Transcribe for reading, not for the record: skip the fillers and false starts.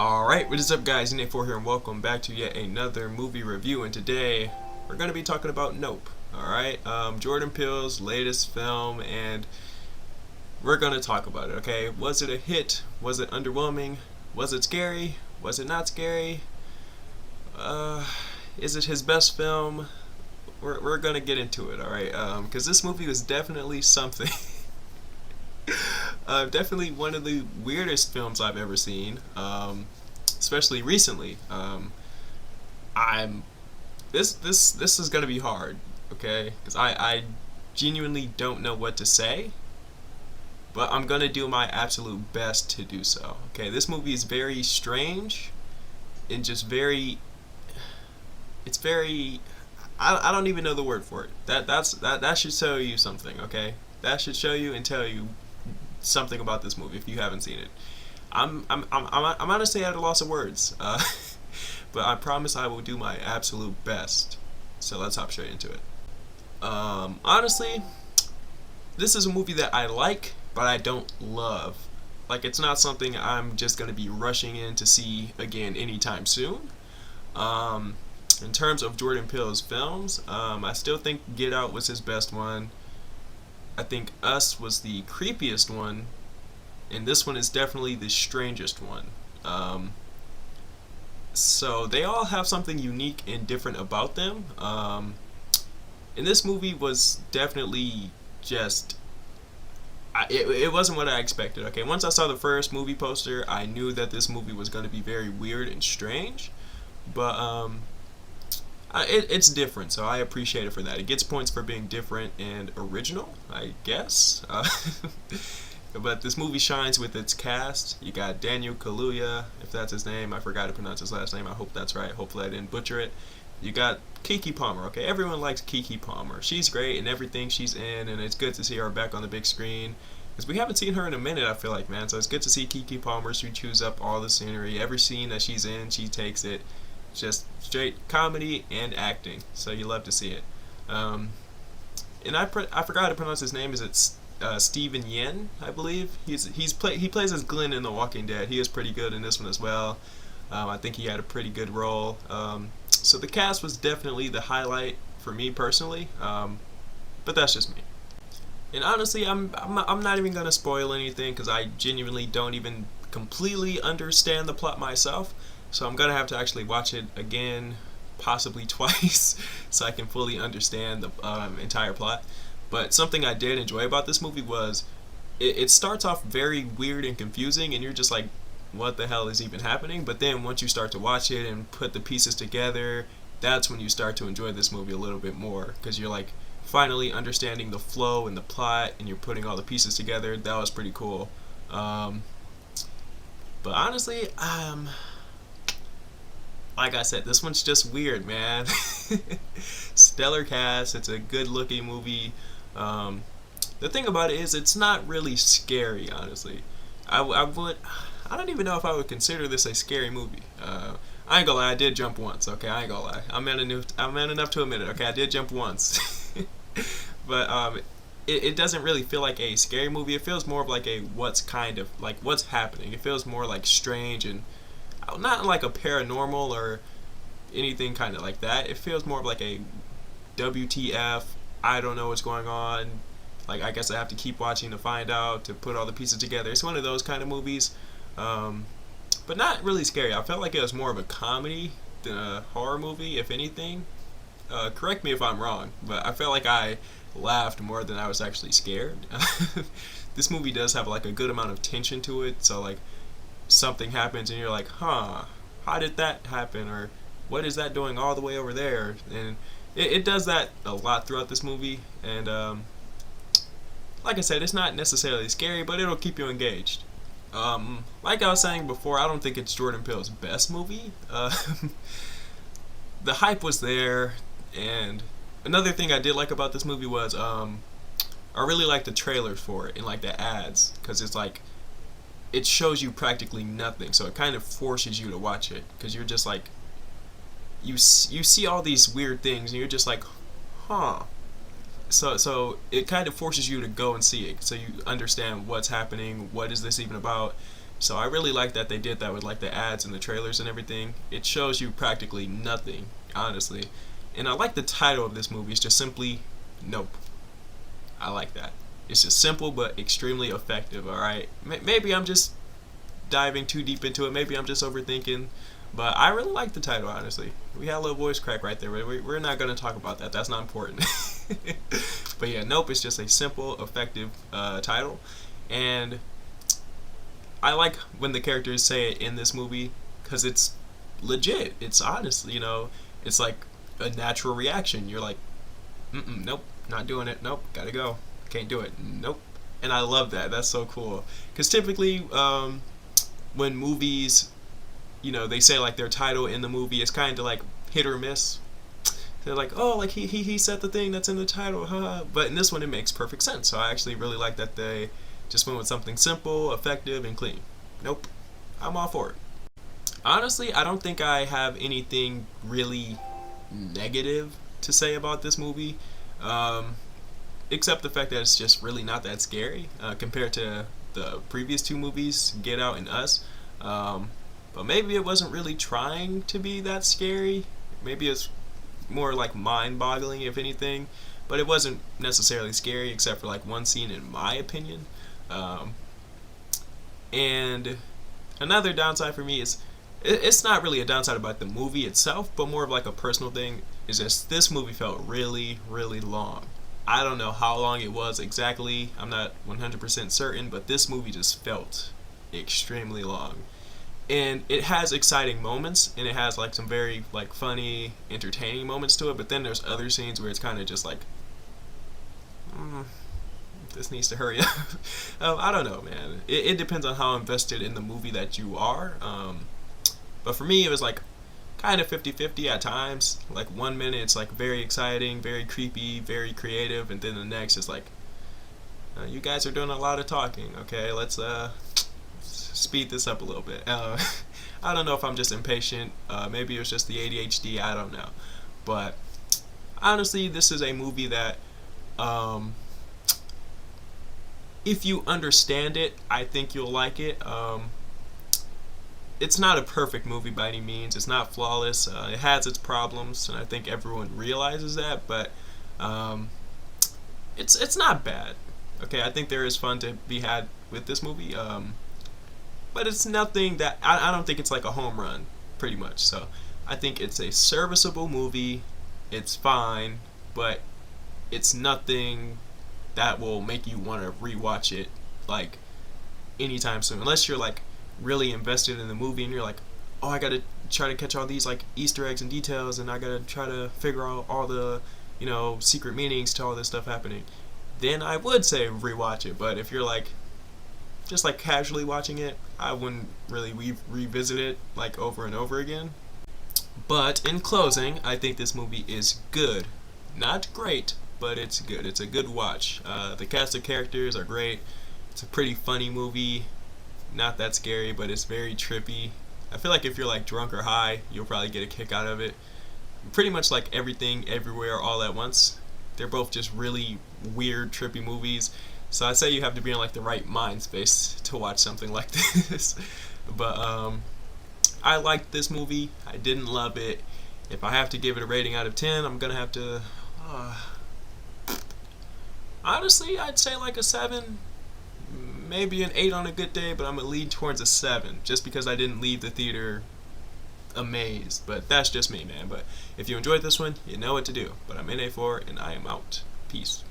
Alright, what is up guys, Nate4 here and welcome back to yet another movie review, and today we're going to be talking about Nope. Alright, Jordan Peele's latest film, and we're going to talk about it, okay? Was it a hit? Was it underwhelming? Was it scary? Was it not scary? Is it his best film? We're going to get into it, alright? Because this movie was definitely something. Definitely one of the weirdest films I've ever seen, especially recently. I'm this is gonna be hard, okay? Because I genuinely don't know what to say, but I'm gonna do my absolute best to do so. Okay, this movie is very strange and just very. It's very. I don't even know the word for it. That should tell you something, okay? That should show you and tell you something about this movie if you haven't seen it. I'm honestly at a loss of words, but I promise I will do my absolute best. So let's hop straight into it. Honestly, this is a movie that I like, but I don't love. Like, it's not something I'm just gonna be rushing in to see again anytime soon. In terms of Jordan Peele's films, I still think Get Out was his best one. I think Us was the creepiest one, and this one is definitely the strangest one. So they all have something unique and different about them. And this movie was definitely just. It wasn't what I expected. Okay, once I saw the first movie poster, I knew that this movie was going to be very weird and strange, but it's different, so I appreciate it for that. It gets points for being different and original, I guess. But this movie shines with its cast. You got Daniel Kaluuya, if that's his name. I forgot to pronounce his last name. I hope that's right. Hopefully I didn't butcher it. You got Keke Palmer, okay? Everyone likes Keke Palmer. She's great in everything she's in, and it's good to see her back on the big screen. Because we haven't seen her in a minute, I feel like, man. So it's good to see Keke Palmer. She chews up all the scenery. Every scene that she's in, she takes it. Just straight comedy and acting, so you love to see it. And I forgot to pronounce his name. Is it Steven Yeun? I believe he plays as Glenn in The Walking Dead. He is pretty good in this one as well. I think he had a pretty good role. So the cast was definitely the highlight for me personally. But that's just me. And honestly, I'm not even gonna spoil anything because I genuinely don't even completely understand the plot myself. So I'm gonna have to actually watch it again, possibly twice, so I can fully understand the entire plot. But something I did enjoy about this movie was it starts off very weird and confusing, and you're just like, what the hell is even happening? But then once you start to watch it and put the pieces together, that's when you start to enjoy this movie a little bit more, because you're like finally understanding the flow and the plot, and you're putting all the pieces together. That was pretty cool. But honestly, like I said, this one's just weird, man. Stellar cast. It's a good-looking movie. The thing about it is, it's not really scary, honestly. I don't even know if I would consider this a scary movie. I ain't gonna lie, I did jump once. Okay, I ain't gonna lie. I'm man enough to admit it. Okay, I did jump once. But it doesn't really feel like a scary movie. It feels more of like a what's happening. It feels more like strange and not like a paranormal or anything kind of like that. It feels more of like a WTF, I don't know what's going on. Like, I guess I have to keep watching to find out, to put all the pieces together. It's one of those kind of movies, but not really scary. I felt like it was more of a comedy than a horror movie, if anything. Correct me if I'm wrong, but I felt like I laughed more than I was actually scared. This movie does have like a good amount of tension to it, so like something happens and you're like, huh, how did that happen, or what is that doing all the way over there? And it does that a lot throughout this movie, and like I said, it's not necessarily scary, but it'll keep you engaged. Like I was saying before, I don't think it's Jordan Peele's best movie. The hype was there, and another thing I did like about this movie was I really like the trailers for it and like the ads, because it's like it shows you practically nothing, so it kind of forces you to watch it, because you're just like, you see all these weird things and you're just like, huh. So it kind of forces you to go and see it, so you understand what's happening, what is this even about. So I really like that they did that with like the ads and the trailers and everything. It shows you practically nothing, honestly. And I like the title of this movie. It's just simply Nope. I like that. It's just simple but extremely effective. All right. Maybe I'm just diving too deep into it. Maybe I'm just overthinking. But I really like the title, honestly. We had a little voice crack right there, but we're not going to talk about that. That's not important. But yeah, Nope is just a simple, effective title. And I like when the characters say it in this movie because it's legit. It's honest, it's like a natural reaction. You're like, nope, not doing it. Nope, gotta go. Can't do it. Nope. And I love that. That's so cool. Because typically, when movies, they say like their title in the movie is kind of like hit or miss. They're like, oh, like he said the thing that's in the title, huh? But in this one, it makes perfect sense. So I actually really like that they just went with something simple, effective, and clean. Nope. I'm all for it. Honestly, I don't think I have anything really negative to say about this movie, except the fact that it's just really not that scary compared to the previous two movies, Get Out and Us. But maybe it wasn't really trying to be that scary. Maybe it's more like mind-boggling, if anything. But it wasn't necessarily scary, except for like one scene, in my opinion. And another downside for me is it's not really a downside about the movie itself, but more of like a personal thing. Is just this movie felt really, really long. I don't know how long it was exactly. I'm not 100% certain, but this movie just felt extremely long. And it has exciting moments, and it has like some very like funny, entertaining moments to it. But then there's other scenes where it's kind of just like, this needs to hurry up. I don't know, man. It depends on how invested in the movie that you are. But for me, it was like kind of 50-50 at times. Like 1 minute it's like very exciting, very creepy, very creative, and then the next is like, you guys are doing a lot of talking. Okay, let's speed this up a little bit. I don't know if I'm just impatient. Maybe it was just the ADHD. I don't know. But honestly, this is a movie that, if you understand it, I think you'll like it. It's not a perfect movie by any means. It's not flawless. It has its problems, and I think everyone realizes that. But it's not bad. Okay, I think there is fun to be had with this movie. But it's nothing that I don't think it's like a home run, pretty much. So I think it's a serviceable movie. It's fine, but it's nothing that will make you want to rewatch it like anytime soon, unless you're like really invested in the movie and you're like, oh, I gotta try to catch all these like Easter eggs and details, and I gotta try to figure out all the secret meanings to all this stuff happening. Then I would say rewatch it. But if you're like just like casually watching it, I wouldn't really revisit it like over and over again. But in closing, I think this movie is good. Not great, but it's good. It's a good watch. The cast of characters are great. It's a pretty funny movie. Not that scary, but it's very trippy. I feel like if you're like drunk or high, you'll probably get a kick out of it. Pretty much like Everything, Everywhere, All at Once. They're both just really weird, trippy movies. So I'd say you have to be in like the right mind space to watch something like this. But I liked this movie. I didn't love it. If I have to give it a rating out of 10, I'm gonna have to. Honestly, I'd say like a 7, maybe an 8 on a good day, but I'm gonna lean towards a 7 just because I didn't leave the theater amazed. But that's just me, man. But if you enjoyed this one, you know what to do. But I'm NA4 and I am out. Peace.